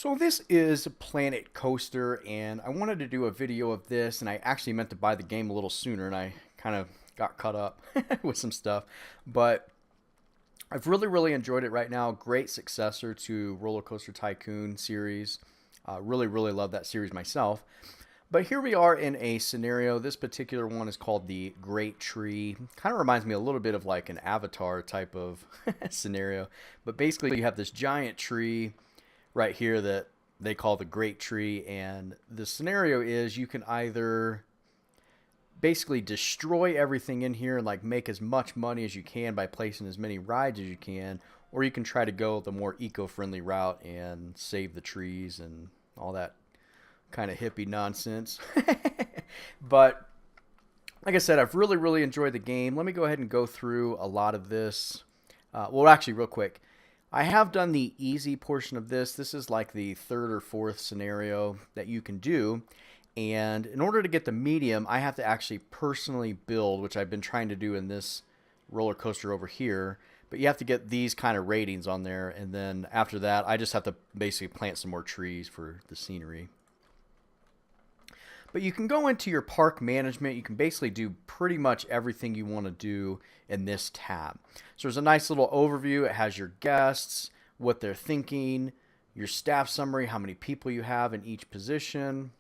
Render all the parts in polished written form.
So this is Planet Coaster, and I wanted to do a video of this, and I actually meant to buy the game a little sooner, and I kind of got caught up with some stuff. But I've really enjoyed it right now. Great successor to Roller Coaster Tycoon series. Really love that series myself. But here we are in a scenario. This particular one is called the Great Tree. Kind of reminds me a little bit of like an Avatar type of scenario. But basically, you have this giant tree right here that they call the Great Tree, and the scenario is you can either basically destroy everything in here and like make as much money as you can by placing as many rides as you can, or you can try to go the more eco-friendly route and save the trees and all that kind of hippie nonsense. But like I said, I've really enjoyed the game. Let me go ahead and go through a lot of this. Well, actually, real quick, I have done the easy portion of this. This is like the third or fourth scenario that you can do. And in order to get the medium, I have to actually personally build, which I've been trying to do in this roller coaster over here. But you have to get these kind of ratings on there. And then after that, I just have to basically plant some more trees for the scenery. But you can go into your park management. You can basically do pretty much everything you want to do in this tab. So there's a nice little overview. It has your guests, what they're thinking, your staff summary, how many people you have in each position,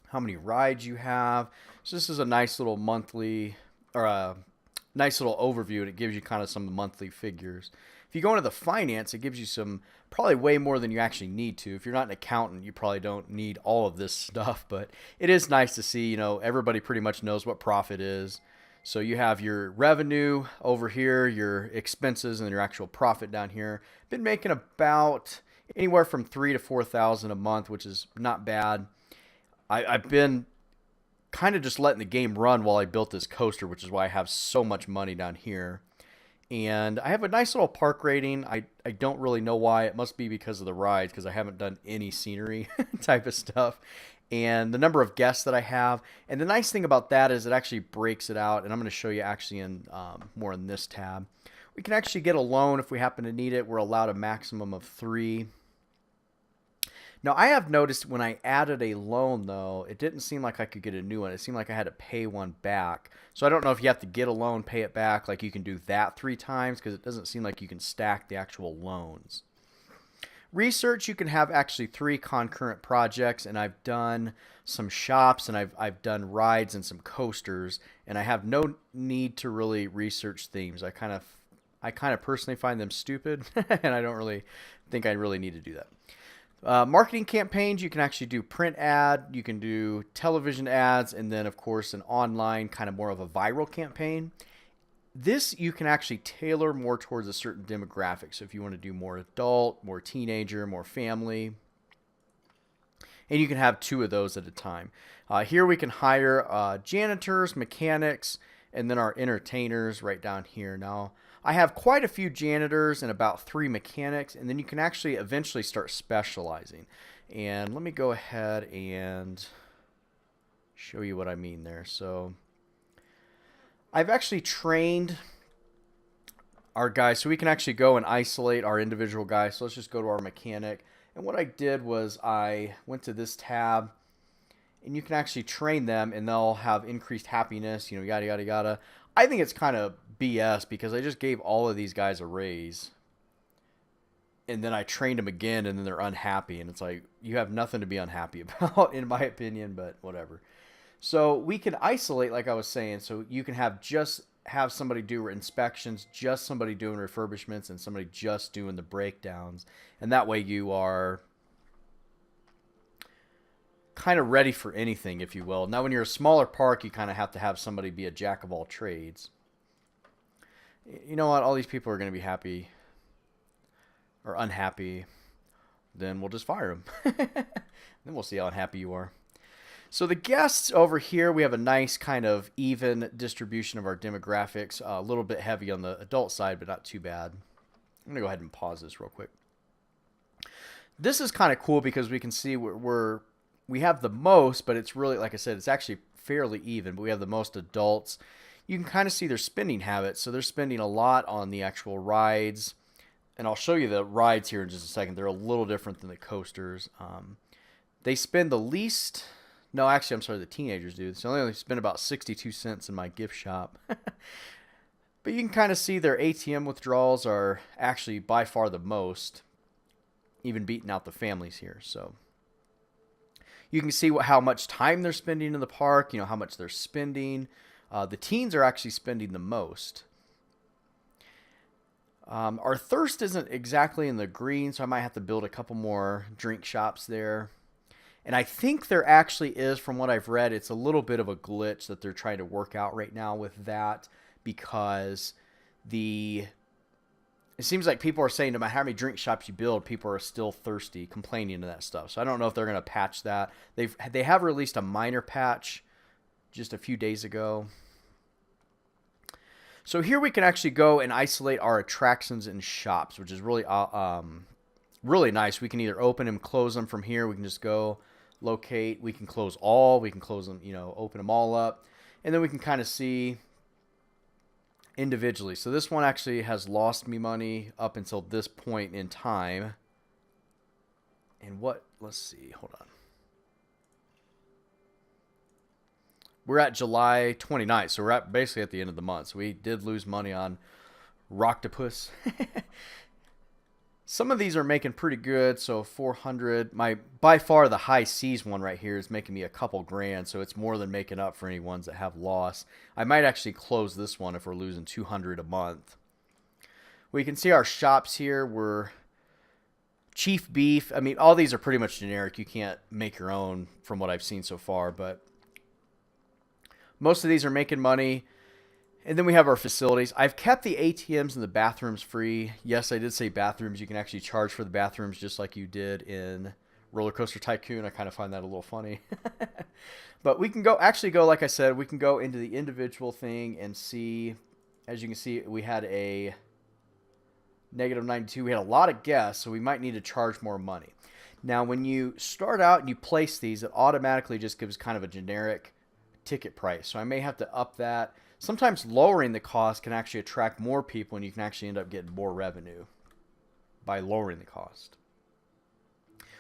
how many rides you have. So this is a nice little monthly, or a nice little overview, and it gives you kind of some monthly figures. If you go into the finance, it gives you some, probably way more than you actually need to. If you're not an accountant, you probably don't need all of this stuff, but it is nice to see, everybody pretty much knows what profit is. So you have your revenue over here, your expenses, and your actual profit down here. Been making about anywhere from $3,000 to $4,000 a month, which is not bad. I've been kind of just letting the game run while I built this coaster, which is why I have so much money down here. And I have a nice little park rating. I don't really know why. It must be because of the rides, because I haven't done any scenery type of stuff. And the number of guests that I have. And the nice thing about that is it actually breaks it out. And I'm going to show you actually in more in this tab. We can actually get a loan if we happen to need it. We're allowed a maximum of 3. Now, I have noticed when I added a loan, though, it didn't seem like I could get a new one. It seemed like I had to pay one back. So I don't know if you have to get a loan, pay it back, like you can do that 3 times, because it doesn't seem like you can stack the actual loans. Research, you can have actually 3 concurrent projects, and I've done some shops, and I've done rides and some coasters, and I have no need to really research themes. I kind of personally find them stupid, and I don't really think I really need to do that. Marketing campaigns, you can actually do print ad, you can do television ads, and then of course an online kind of more of a viral campaign. This you can actually tailor more towards a certain demographic. So if you want to do more adult, more teenager, more family, and you can have 2 of those at a time. Here we can hire janitors, mechanics, and then our entertainers right down here. Now, I have quite a few janitors and about 3 mechanics, and then you can actually eventually start specializing. And let me go ahead and show you what I mean there. So I've actually trained our guys, so we can actually go and isolate our individual guys. So let's just go to our mechanic. And what I did was I went to this tab, and you can actually train them, and they'll have increased happiness, yada. I think it's kind of BS because I just gave all of these guys a raise. And then I trained them again, and then they're unhappy. And it's like, you have nothing to be unhappy about, in my opinion, but whatever. So we can isolate, like I was saying. So you can have somebody do inspections, just somebody doing refurbishments, and somebody just doing the breakdowns. And that way you are kind of ready for anything, if you will. Now, when you're a smaller park, you kind of have to have somebody be a jack of all trades. You know what? All these people are going to be happy or unhappy. Then we'll just fire them. Then we'll see how unhappy you are. So the guests over here, we have a nice kind of even distribution of our demographics. A little bit heavy on the adult side, but not too bad. I'm going to go ahead and pause this real quick. This is kind of cool because we can see we have the most, but it's really, like I said, it's actually fairly even, but we have the most adults. You can kind of see their spending habits. So they're spending a lot on the actual rides, and I'll show you the rides here in just a second. They're a little different than the coasters. They spend the least. No, actually, I'm sorry, the teenagers do. So they only spend about 62 cents in my gift shop. But you can kind of see their ATM withdrawals are actually by far the most, even beating out the families here. So you can see how much time they're spending in the park, how much they're spending. The teens are actually spending the most. Our thirst isn't exactly in the green, so I might have to build a couple more drink shops there. And I think there actually is, from what I've read, it's a little bit of a glitch that they're trying to work out right now with that, because it seems like people are saying no matter how many drink shops you build, people are still thirsty, complaining of that stuff. So I don't know if they're going to patch that. They have released a minor patch just a few days ago. So here we can actually go and isolate our attractions and shops, which is really really nice. We can either open them, close them from here. We can just go locate. We can close all. We can close them, open them all up. And then we can kind of see individually. So this one actually has lost me money up until this point in time. And let's see, hold on. We're at July 29th, so we're basically at the end of the month. So we did lose money on Rocktopus. Some of these are making pretty good, so 400. By far the high seas one right here is making me a couple grand, so it's more than making up for any ones that have loss. I might actually close this one if we're losing 200 a month. We can see our shops here. We're Chief Beef. I mean, all these are pretty much generic. You can't make your own from what I've seen so far, but most of these are making money. And then we have our facilities. I've kept the ATMs and the bathrooms free. Yes, I did say bathrooms. You can actually charge for the bathrooms just like you did in Roller Coaster Tycoon. I kind of find that a little funny. But we can actually go, like I said, we can go into the individual thing and see. As you can see, we had a negative 92. We had a lot of guests, so we might need to charge more money. Now, when you start out and you place these, it automatically just gives kind of a generic ticket price. So I may have to up that. Sometimes lowering the cost can actually attract more people, and you can actually end up getting more revenue by lowering the cost.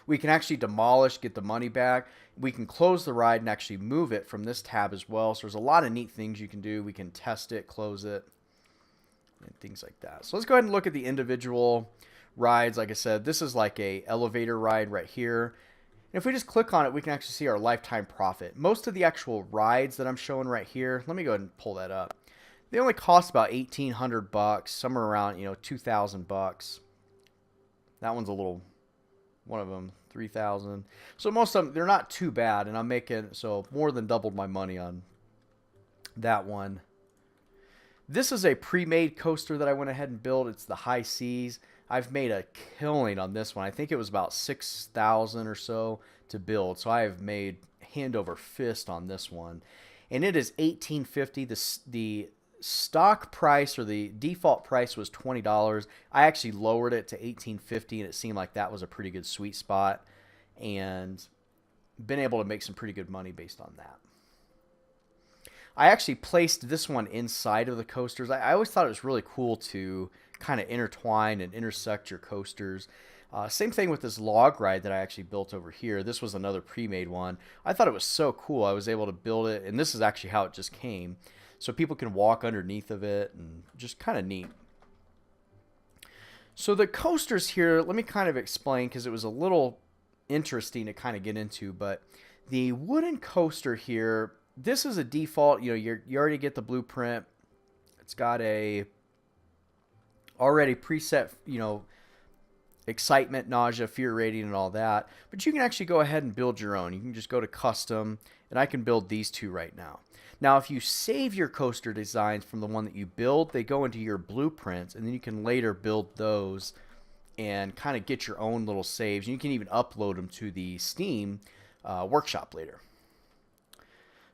We can actually demolish, get the money back. We can close the ride and actually move it from this tab as well. So there's a lot of neat things you can do. We can test it, close it, and things like that. So let's go ahead and look at the individual rides. Like I said, this is like a elevator ride right here. And if we just click on it, we can actually see our lifetime profit. Most of the actual rides that I'm showing right here, let me go ahead and pull that up. They only cost about $1,800, somewhere around, $2,000. That one's one of them, $3,000. So most of them, they're not too bad, and I'm making more than doubled my money on that one. This is a pre-made coaster that I went ahead and built. It's the High Seas. I've made a killing on this one. I think it was about $6,000 or so to build. So I have made hand over fist on this one. And it is $1,850. The stock price or the default price was $20. I actually lowered it to $1,850, and it seemed like that was a pretty good sweet spot. And been able to make some pretty good money based on that. I actually placed this one inside of the coasters. I always thought it was really cool to kind of intertwine and intersect your coasters. Same thing with this log ride that I actually built over here. This was another pre-made one. I thought it was so cool. I was able to build it, and this is actually how it just came. So people can walk underneath of it, and just kind of neat. So the coasters here, let me kind of explain, because it was a little interesting to kind of get into, but the wooden coaster here, this is a default. You already get the blueprint. It's got a already preset, excitement, nausea, fear rating, and all that. But you can actually go ahead and build your own. You can just go to custom, and I can build these two right now. Now, if you save your coaster designs from the one that you build, they go into your blueprints, and then you can later build those and kind of get your own little saves. And you can even upload them to the Steam workshop later.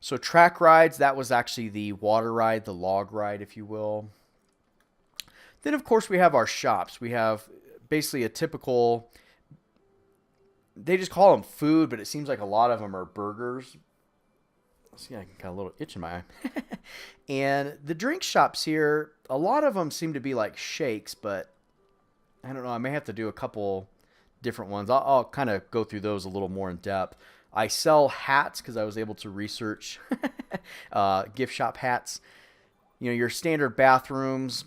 So track rides, that was actually the water ride, the log ride, if you will. Then, of course, we have our shops. We have basically a typical, they just call them food, but it seems like a lot of them are burgers. See, I got a little itch in my eye. And the drink shops here, a lot of them seem to be like shakes, but I don't know. I may have to do a couple different ones. I'll kind of go through those a little more in depth. I sell hats because I was able to research gift shop hats. You know, your standard bathrooms.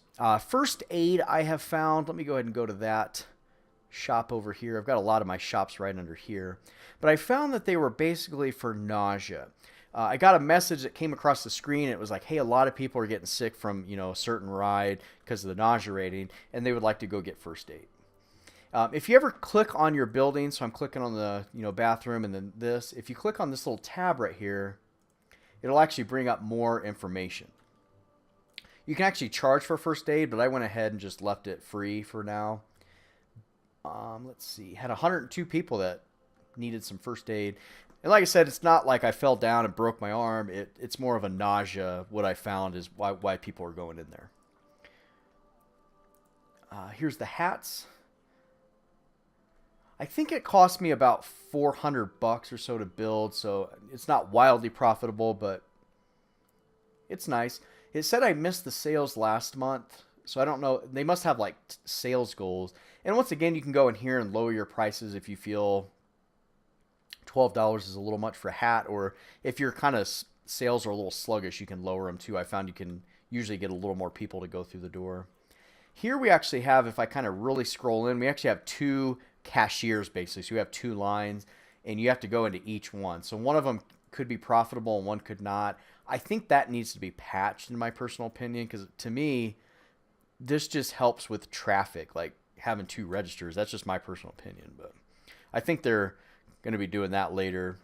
First aid I have found. Let me go ahead and go to that shop over here. I've got a lot of my shops right under here. But I found that they were basically for nausea. I got a message that came across the screen. It was like, hey, a lot of people are getting sick from, you know, a certain ride because of the nausea rating, and they would like to go get first aid. If you ever click on your building, so I'm clicking on the, you know, bathroom and then this, if you click on this little tab right here, it'll actually bring up more information. You can actually charge for first aid, but I went ahead and just left it free for now. Let's see, had 102 people that needed some first aid. And like I said, it's not like I fell down and broke my arm. It's more of a nausea. What I found is why people are going in there. Here's the hats. I think it cost me about $400 or so to build, so it's not wildly profitable, but it's nice. It said I missed the sales last month, so I don't know. They must have like sales goals. And once again, you can go in here and lower your prices if you feel $12 is a little much for a hat, or if your kind of sales are a little sluggish, you can lower them too. I found you can usually get a little more people to go through the door. Here we actually have, if I kind of really scroll in, we actually have two cashiers basically. So you have two lines and you have to go into each one. So one of them could be profitable and one could not. I think that needs to be patched in my personal opinion, because to me, this just helps with traffic, like having two registers. That's just my personal opinion, but I think they're going to be doing that later.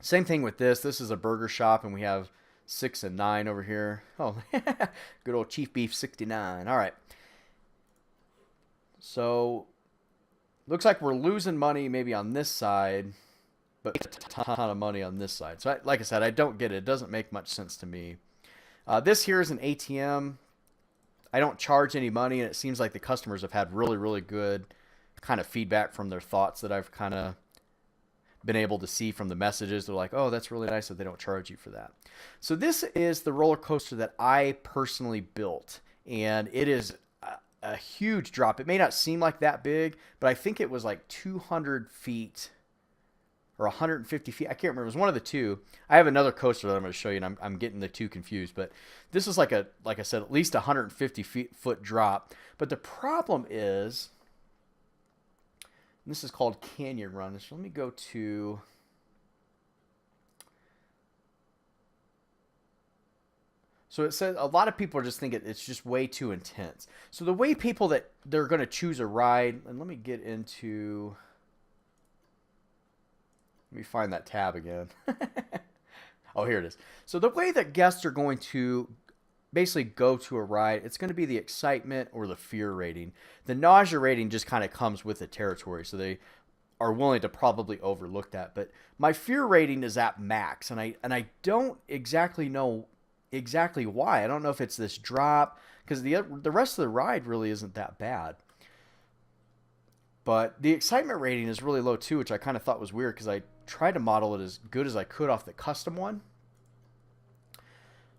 Same thing with this. This is a burger shop and we have 6 and 9 over here. Oh, good old Chief Beef 69. All right. So looks like we're losing money maybe on this side, but a ton of money on this side. So like I said, I don't get it. It doesn't make much sense to me. This here is an ATM. I don't charge any money, and it seems like the customers have had really, really good kind of feedback from their thoughts that I've kind of been able to see from the messages. They're like, oh, that's really nice that they don't charge you for that. So this is the roller coaster that I personally built, and it is a huge drop. It may not seem like that big, but I think it was like 200 feet or 150 feet. I can't remember. It was one of the two. I have another coaster that I'm going to show you, and I'm getting the two confused. But this is like I said, at least 150 foot drop. But the problem is, this is called Canyon Run. So let me go to... So it says a lot of people are just thinking it's just way too intense. So the way people that they're going to choose a ride, and let me get into... Let me find that tab again. Oh, here it is. So the way that guests are going to basically go to a ride, it's going to be the excitement or the fear rating. The nausea rating just kind of comes with the territory, so they are willing to probably overlook that. But my fear rating is at max, and I don't exactly know exactly why. I don't know if it's this drop, because the rest of the ride really isn't that bad. But the excitement rating is really low too, which I kind of thought was weird, because I tried to model it as good as I could off the custom one.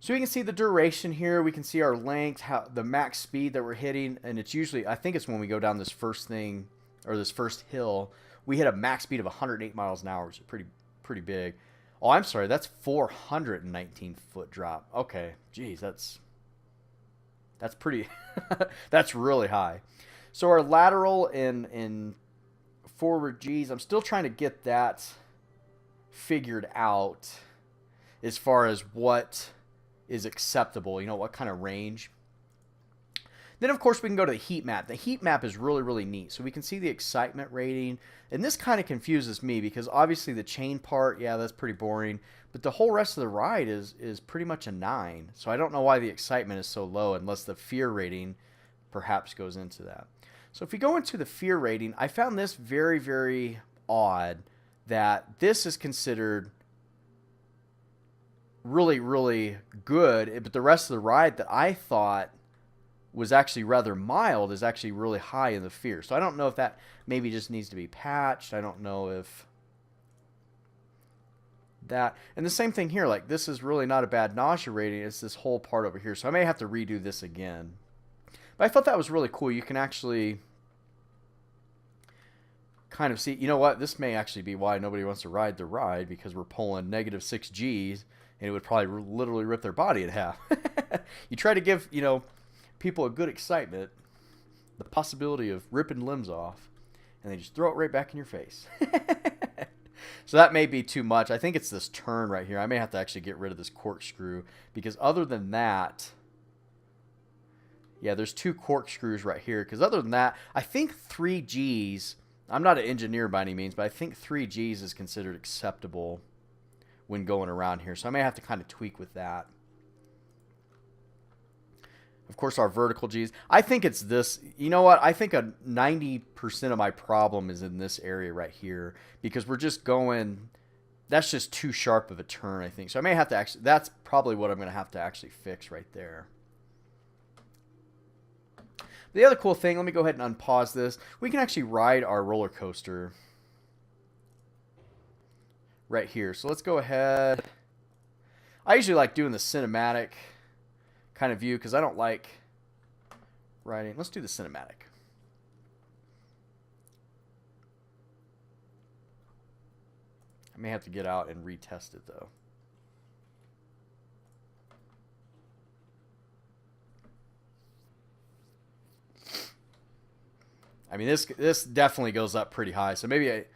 So we can see the duration here. We can see our length, how the max speed that we're hitting, and it's usually, I think it's when we go down this first thing, or this first hill, we hit a max speed of 108 miles an hour, which is pretty big. Oh, I'm sorry, that's 419 foot drop. Okay, geez, that's pretty, that's really high. So our lateral and forward G's, I'm still trying to get that figured out as far as what is acceptable, you know, what kind of range. Then, of course, we can go to the heat map. The heat map is really, really neat. So we can see the excitement rating. And this kind of confuses me because obviously the chain part, yeah, that's pretty boring. But the whole rest of the ride is pretty much a 9. So I don't know why the excitement is so low unless the fear rating perhaps goes into that. So if we go into the fear rating, I found this very, very odd that this is considered really, really good. But the rest of the ride that I thought was actually rather mild is actually really high in the fear. So I don't know if that maybe just needs to be patched. I don't know if that... And the same thing here, like this is really not a bad nausea rating. It's this whole part over here. So I may have to redo this again. But I thought that was really cool. You can actually kind of see, you know what, this may actually be why nobody wants to ride the ride, because we're pulling -6 Gs, and it would probably literally rip their body in half. You try to give, people a good excitement, the possibility of ripping limbs off, and they just throw it right back in your face. So that may be too much. I think it's this turn right here. I may have to actually get rid of this corkscrew, because other than that, yeah, there's 2 corkscrews right here. Because other than that, I think 3 Gs, I'm not an engineer by any means, but I think 3 Gs is considered acceptable when going around here. So I may have to kind of tweak with that. Of course, our vertical Gs. I think it's this. You know what? I think 90% of my problem is in this area right here, because we're just going, that's just too sharp of a turn, I think. So I may have to actually, that's probably what I'm going to have to actually fix right there. The other cool thing, let me go ahead and unpause this. We can actually ride our roller coaster right here. So let's go ahead. I usually like doing the cinematic kind of view, because I don't like riding. Let's do the cinematic. I may have to get out and retest it though. I mean, this definitely goes up pretty high. So maybe it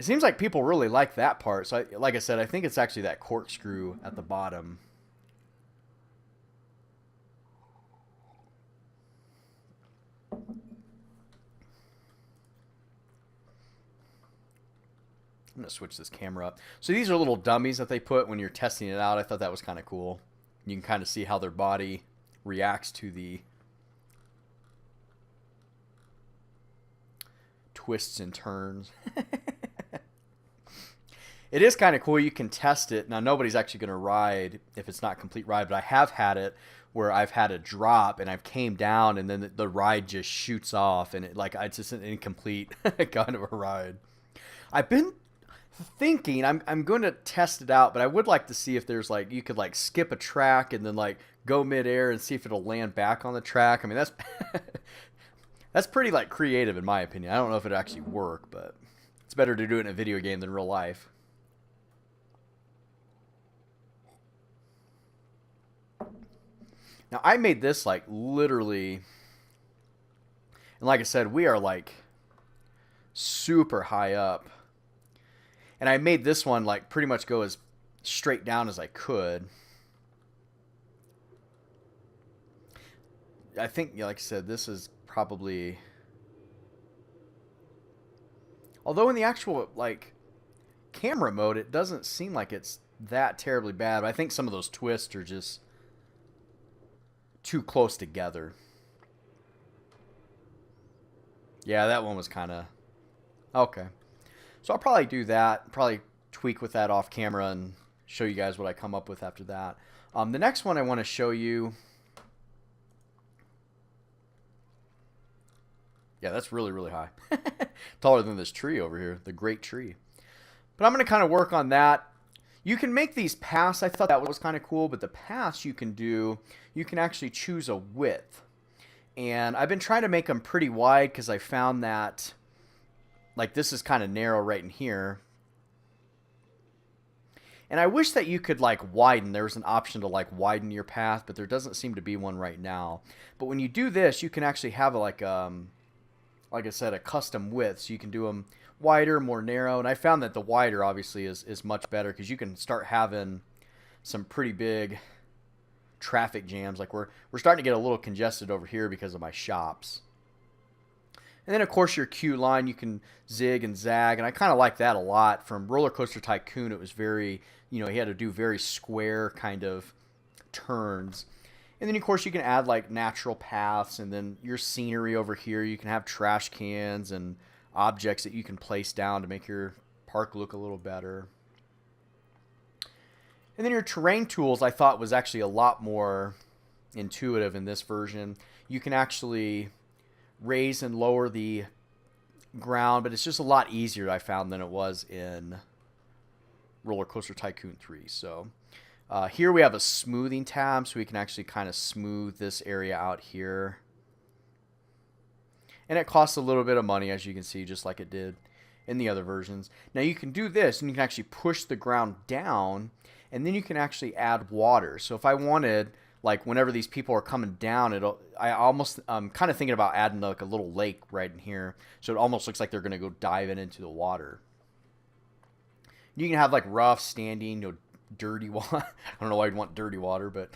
seems like people really like that part. So like I said, I think it's actually that corkscrew at the bottom. I'm going to switch this camera up. So these are little dummies that they put when you're testing it out. I thought that was kind of cool. You can kind of see how their body reacts to the twists and turns. It is kind of cool. You can test it. Now, nobody's actually going to ride if it's not complete ride, but I have had it where I've had a drop and I've came down and then the ride just shoots off, and it's just an incomplete kind of a ride. I've been thinking I'm going to test it out, but I would like to see if there's you could skip a track and then go midair and see if it'll land back on the track. I mean, that's that's pretty creative in my opinion. I don't know if it'll actually work, but it's better to do it in a video game than real life. Now, I made this literally, and like I said, we are super high up. And I made this one pretty much go as straight down as I could. I think, like I said, this is probably, although in the actual camera mode, it doesn't seem like it's that terribly bad. But I think some of those twists are just too close together. Yeah, that one was kind of okay. So I'll probably do that, probably tweak with that off camera and show you guys what I come up with after that. The next one I want to show you, yeah, that's really, really high. Taller than this tree over here, the great tree. But I'm going to kind of work on that. You can make these paths. I thought that was kind of cool, but the paths you can do, you can actually choose a width. And I've been trying to make them pretty wide because I found that this is kind of narrow right in here. And I wish that you could widen. There was an option to widen your path, but there doesn't seem to be one right now. But when you do this, you can actually have like I said, a custom width. So you can do them wider, more narrow. And I found that the wider obviously is much better, because you can start having some pretty big traffic jams. We're starting to get a little congested over here because of my shops. And then, of course, your queue line, you can zig and zag. And I kind of like that a lot. From Roller Coaster Tycoon, it was very, he had to do very square kind of turns. And then, of course, you can add natural paths. And then your scenery over here, you can have trash cans and objects that you can place down to make your park look a little better. And then your terrain tools, I thought, was actually a lot more intuitive in this version. You can actually raise and lower the ground, but it's just a lot easier, I found, than it was in Roller Coaster Tycoon 3. So here we have a smoothing tab, so we can actually kind of smooth this area out here. And it costs a little bit of money, as you can see, just like it did in the other versions. Now you can do this, and you can actually push the ground down, and then you can actually add water. So if I wanted, like whenever these people are coming down, I'm kind of thinking about adding like a little lake right in here, so it almost looks like they're going to go diving into the water. You can have like rough, standing, dirty water. I don't know why you'd want dirty water, but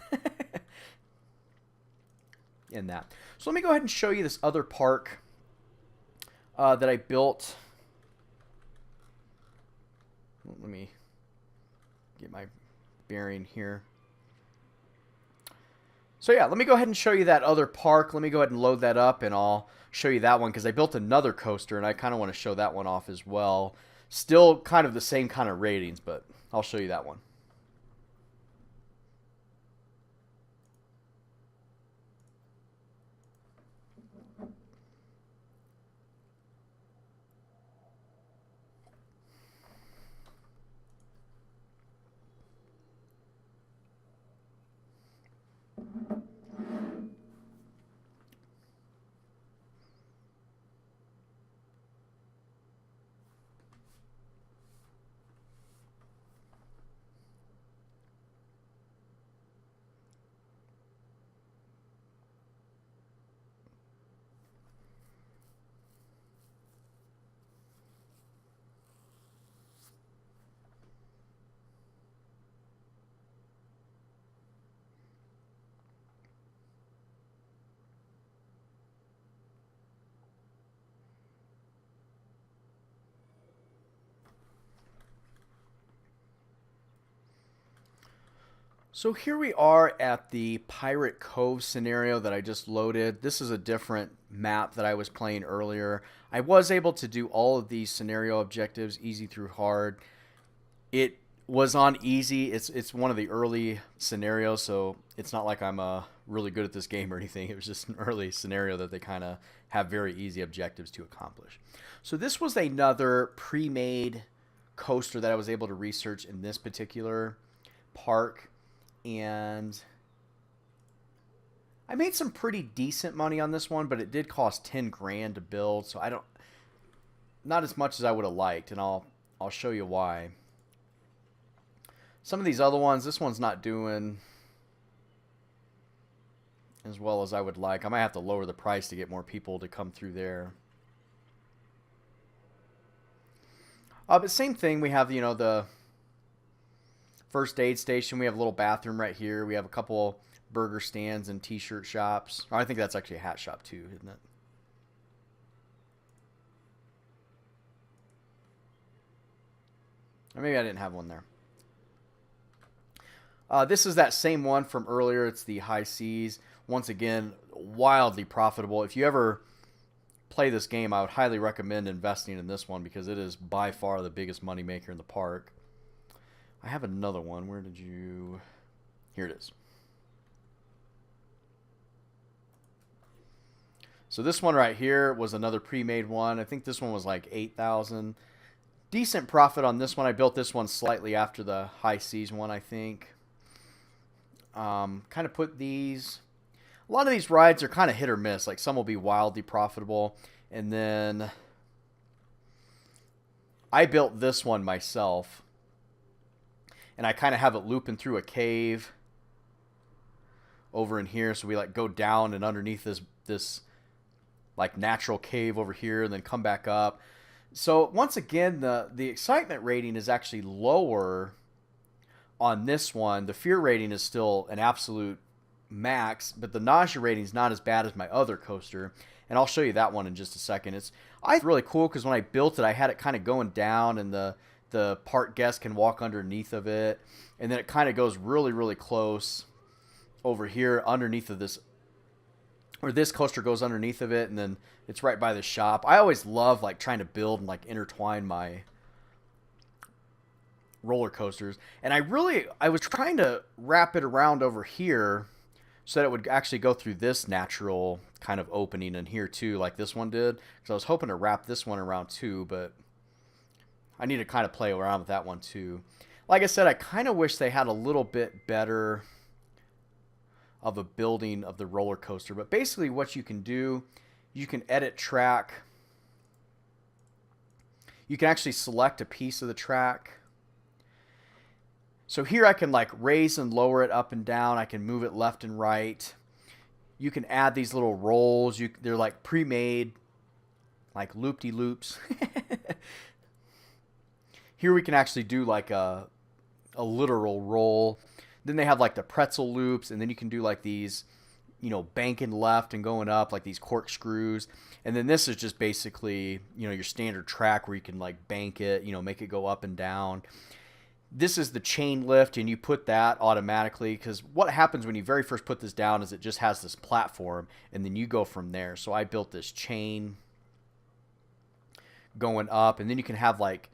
in that. So let me go ahead and show you this other park that I built. Let me get my bearing here. So yeah, let me go ahead and show you that other park. Let me go ahead and load that up, and I'll show you that one because I built another coaster, and I kind of want to show that one off as well. Still kind of the same kind of ratings, but I'll show you that one. So here we are at the Pirate Cove scenario that I just loaded. This is a different map that I was playing earlier. I was able to do all of these scenario objectives, easy through hard. It was on easy. It's one of the early scenarios, so it's not like I'm really good at this game or anything. It was just an early scenario that they kind of have very easy objectives to accomplish. So this was another pre-made coaster that I was able to research in this particular park. And I made some pretty decent money on this one, but it did cost 10 grand to build, so not as much as I would have liked, and I'll show you why. Some of these other ones, this one's not doing as well as I would like. I might have to lower the price to get more people to come through there. But same thing, we have, the first aid station. We have a little bathroom right here. We have a couple burger stands and t-shirt shops. I think that's actually a hat shop too, isn't it? Or maybe I didn't have one there. This is that same one from earlier. It's the High Seas. Once again, wildly profitable. If you ever play this game, I would highly recommend investing in this one because it is by far the biggest money maker in the park. I have another one. Where did you... Here it is. So this one right here was another pre-made one. I think this one was like $8,000. Decent profit on this one. I built this one slightly after the High Seas one, I think. Kind of put these... A lot of these rides are kind of hit or miss. Like some will be wildly profitable. And then I built this one myself. And I kind of have it looping through a cave over in here. So we like go down and underneath this like natural cave over here and then come back up. So once again, the excitement rating is actually lower on this one. The fear rating is still an absolute max, but the nausea rating is not as bad as my other coaster. And I'll show you that one in just a second. It's really cool because when I built it, I had it kind of going down and the park guest can walk underneath of it, and then it kind of goes really, really close over here underneath of this, or this coaster goes underneath of it, and then it's right by the shop. I always love like trying to build and like intertwine my roller coasters, and I was trying to wrap it around over here so that it would actually go through this natural kind of opening in here too, like this one did, because I was hoping to wrap this one around too, but I need to kind of play around with that one too. Like I said, I kind of wish they had a little bit better of a building of the roller coaster. But basically what you can do You can edit track. You can actually select a piece of the track. So here I can like raise and lower it up and down. I can move it left and right. You can add these little rolls. They're like pre-made, like loop-de-loops. Here we can actually do like a literal roll. Then they have like the pretzel loops, and then you can do like these, you know, banking left and going up, like these corkscrews. And then this is just basically, you know, your standard track where you can like bank it, you know, make it go up and down. This is the chain lift, and you put that automatically, because what happens when you very first put this down is it just has this platform, and then you go from there. So I built this chain going up, and then you can have like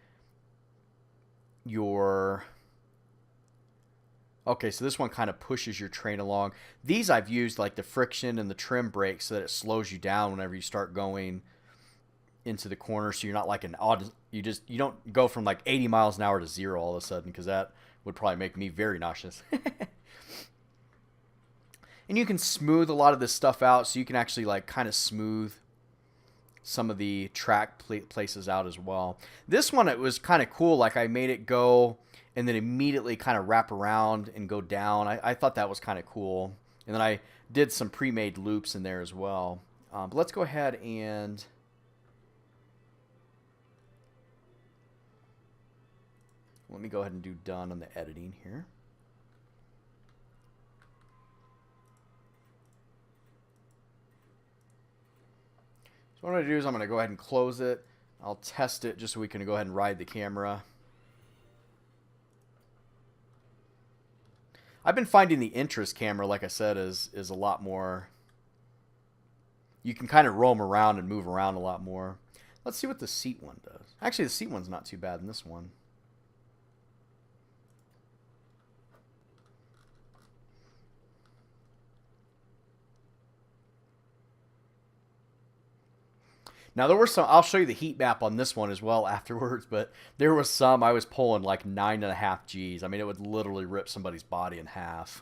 your... Okay, so this one kind of pushes your train along. These I've used like the friction and the trim brake so that it slows you down whenever you start going into the corner, so you're not like an odd... You don't go from like 80 miles an hour to 0 all of a sudden, because that would probably make me very nauseous. And you can smooth a lot of this stuff out, so you can actually like kind of smooth some of the track places out as well. This one, it was kind of cool. Like I made it go and then immediately kind of wrap around and go down. I thought that was kind of cool. And then I did some pre-made loops in there as well. But let's go ahead and... Let me go ahead and do done on the editing here. So what I'm going to do is I'm going to go ahead and close it. I'll test it just so we can go ahead and ride the camera. I've been finding the interest camera, like I said, is a lot more... You can kind of roam around and move around a lot more. Let's see what the seat one does. Actually, the seat one's not too bad in this one. Now, there were some... I'll show you the heat map on this one as well afterwards, but there was some I was pulling like 9.5 Gs. I mean, it would literally rip somebody's body in half.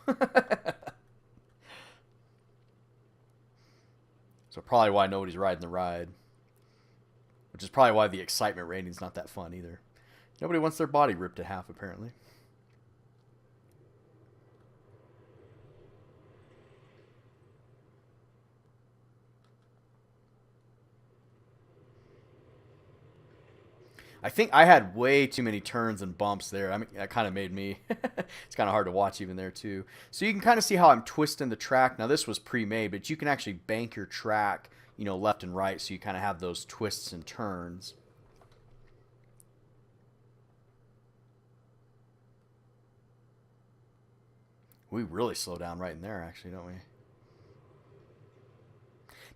So probably why nobody's riding the ride. Which is probably why the excitement rating's not that fun either. Nobody wants their body ripped in half, apparently. I think I had way too many turns and bumps there. I mean, that kind of made me... It's kind of hard to watch even there, too. So you can kind of see how I'm twisting the track. Now, this was pre-made, but you can actually bank your track, you know, left and right, so you kind of have those twists and turns. We really slow down right in there, actually, don't we?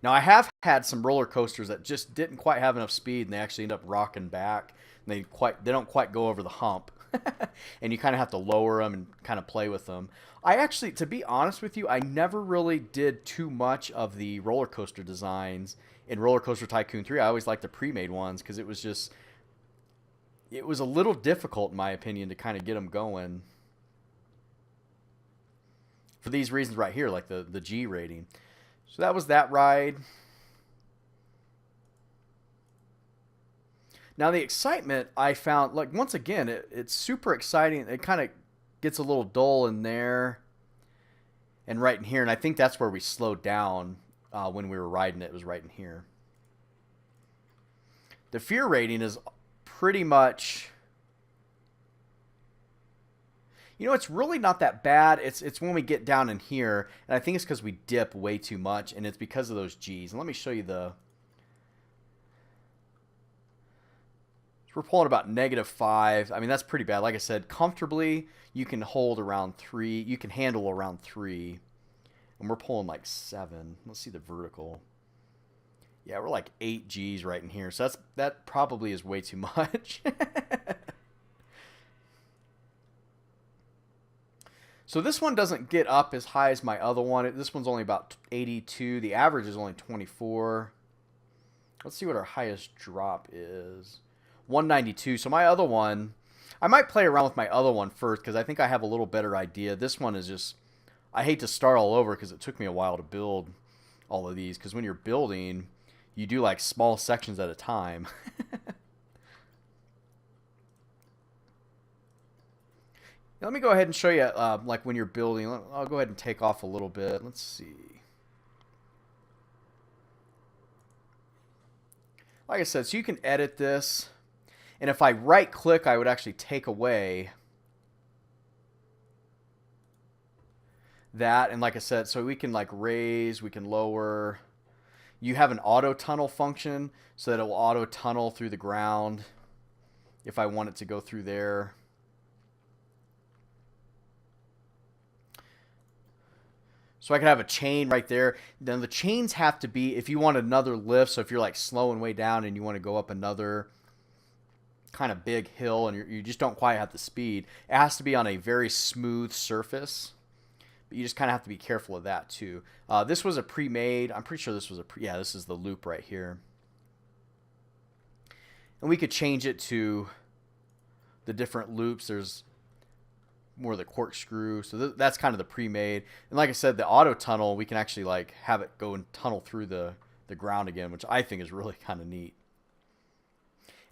Now, I have had some roller coasters that just didn't quite have enough speed, and they actually end up rocking back. And they don't quite go over the hump. And you kind of have to lower them and kind of play with them. I actually, to be honest with you, I never really did too much of the roller coaster designs in Roller Coaster Tycoon 3. I always liked the pre-made ones because it was just... It was a little difficult, in my opinion, to kind of get them going. For these reasons right here, like the G rating. So that was that ride. Now the excitement I found, like once again, it's super exciting. It kind of gets a little dull in there and right in here. And I think that's where we slowed down when we were riding it. It was right in here. The fear rating is pretty much... You know, it's really not that bad. It's when we get down in here, and I think it's because we dip way too much, and it's because of those G's. And let me show you the... So we're pulling about -5. I mean, that's pretty bad. Like I said, comfortably, you can hold around 3. You can handle around 3. And we're pulling like 7. Let's see the vertical. Yeah, we're like 8 G's right in here. So that probably is way too much. So this one doesn't get up as high as my other one. This one's only about 82. The average is only 24. Let's see what our highest drop is. 192. So my other one, I might play around with my other one first because I think I have a little better idea. This one is just, I hate to start all over because it took me a while to build all of these. Because when you're building, you do like small sections at a time. Let me go ahead and show you like when you're building. I'll go ahead and take off a little bit. Let's see. Like I said, so you can edit this. And if I right click, I would actually take away that. And like I said, so we can like raise, we can lower. You have an auto tunnel function so that it will auto tunnel through the ground if I want it to go through there. So I could have a chain right there. Then the chains have to be, if you want another lift, so if you're like slowing way down and you want to go up another kind of big hill and you just don't quite have the speed, it has to be on a very smooth surface. But you just kind of have to be careful of that too. This was a pre-made. I'm pretty sure this was yeah, this is the loop right here. And we could change it to the different loops. There's more of the corkscrew, so that's kind of the pre-made. And like I said, the auto tunnel, we can actually like have it go and tunnel through the ground again, which I think is really kind of neat.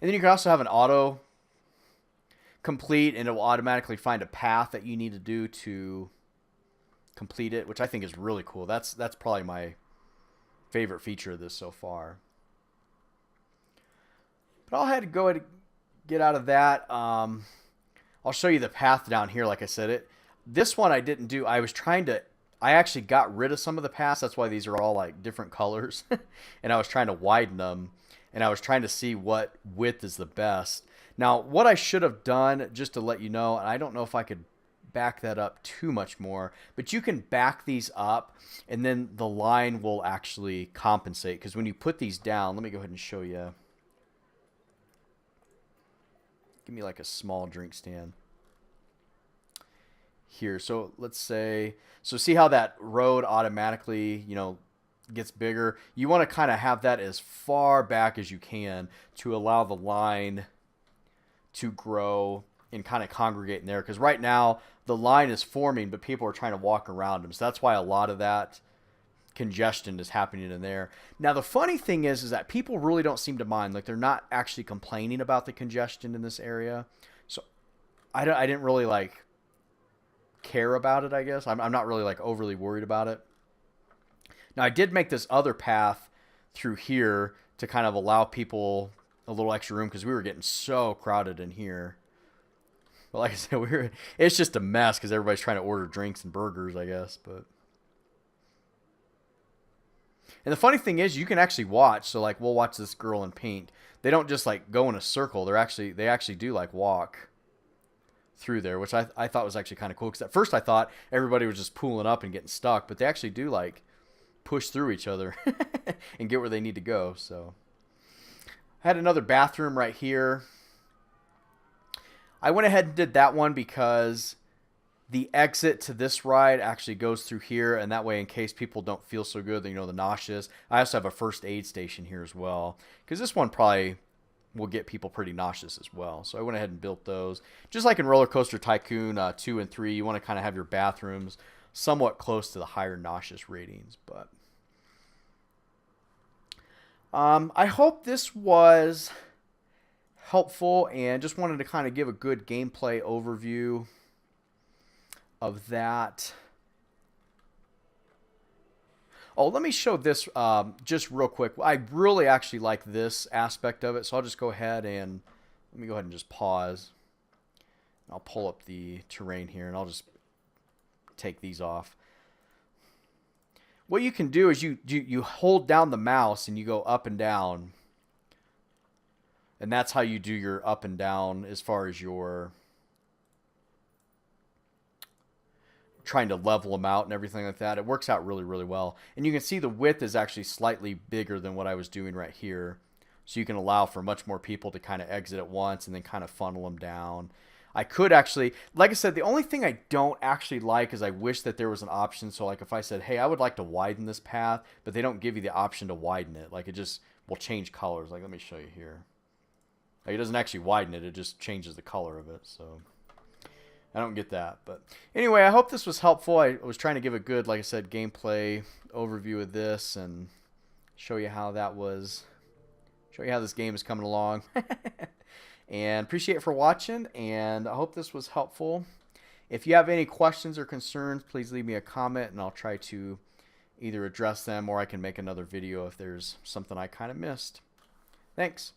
And then you can also have an auto complete, and it will automatically find a path that you need to do to complete it, which I think is really cool. That's probably my favorite feature of this so far. But I'll have to go ahead and get out of that. I'll show you the path down here. Like I said, this one I didn't do. I actually got rid of some of the paths. That's why these are all like different colors. And I was trying to widen them. And I was trying to see what width is the best. Now, what I should have done, just to let you know, and I don't know if I could back that up too much more, but you can back these up and then the line will actually compensate. Because when you put these down, let me go ahead and show you. Give me like a small drink stand here. So let's say, so see how that road automatically, gets bigger. You want to kind of have that as far back as you can to allow the line to grow and kind of congregate in there. Because right now the line is forming, but people are trying to walk around them. So that's why a lot of that congestion is happening in there. Now the funny thing is that people really don't seem to mind. Like they're not actually complaining about the congestion in this area. So I didn't really like care about it, I guess. I'm not really like overly worried about it. Now I did make this other path through here to kind of allow people a little extra room because we were getting so crowded in here. But like I said, it's just a mess because everybody's trying to order drinks and burgers, I guess. But and the funny thing is, you can actually watch. So like, we'll watch this girl in pink. They don't just like go in a circle. They actually do like walk through there, which I thought was actually kind of cool. Because at first I thought everybody was just pooling up and getting stuck, but they actually do like push through each other and get where they need to go. So I had another bathroom right here. I went ahead and did that one because the exit to this ride actually goes through here, and that way in case people don't feel so good, the nauseous. I also have a first aid station here as well, because this one probably will get people pretty nauseous as well. So I went ahead and built those. Just like in Roller Coaster Tycoon 2 and 3, you want to kind of have your bathrooms somewhat close to the higher nauseous ratings. But I hope this was helpful, and just wanted to kind of give a good gameplay overview of that. Oh, let me show this just real quick. I really actually like this aspect of it, so I'll just go ahead and let me go ahead and just pause. I'll pull up the terrain here, and I'll just take these off. What you can do is you hold down the mouse and you go up and down, and that's how you do your up and down as far as your trying to level them out and everything like that. It works out really, really well. And you can see the width is actually slightly bigger than what I was doing right here. So you can allow for much more people to kind of exit at once and then kind of funnel them down. I could actually, like I said, the only thing I don't actually like is I wish that there was an option. So like if I said, hey, I would like to widen this path, but they don't give you the option to widen it. Like it just will change colors. Like let me show you here. Like it doesn't actually widen it. It just changes the color of it. So I don't get that. But anyway, I hope this was helpful. I was trying to give a good, like I said, gameplay overview of this and show you how this game is coming along. And appreciate it for watching, and I hope this was helpful. If you have any questions or concerns, please leave me a comment, and I'll try to either address them or I can make another video if there's something I kind of missed. Thanks.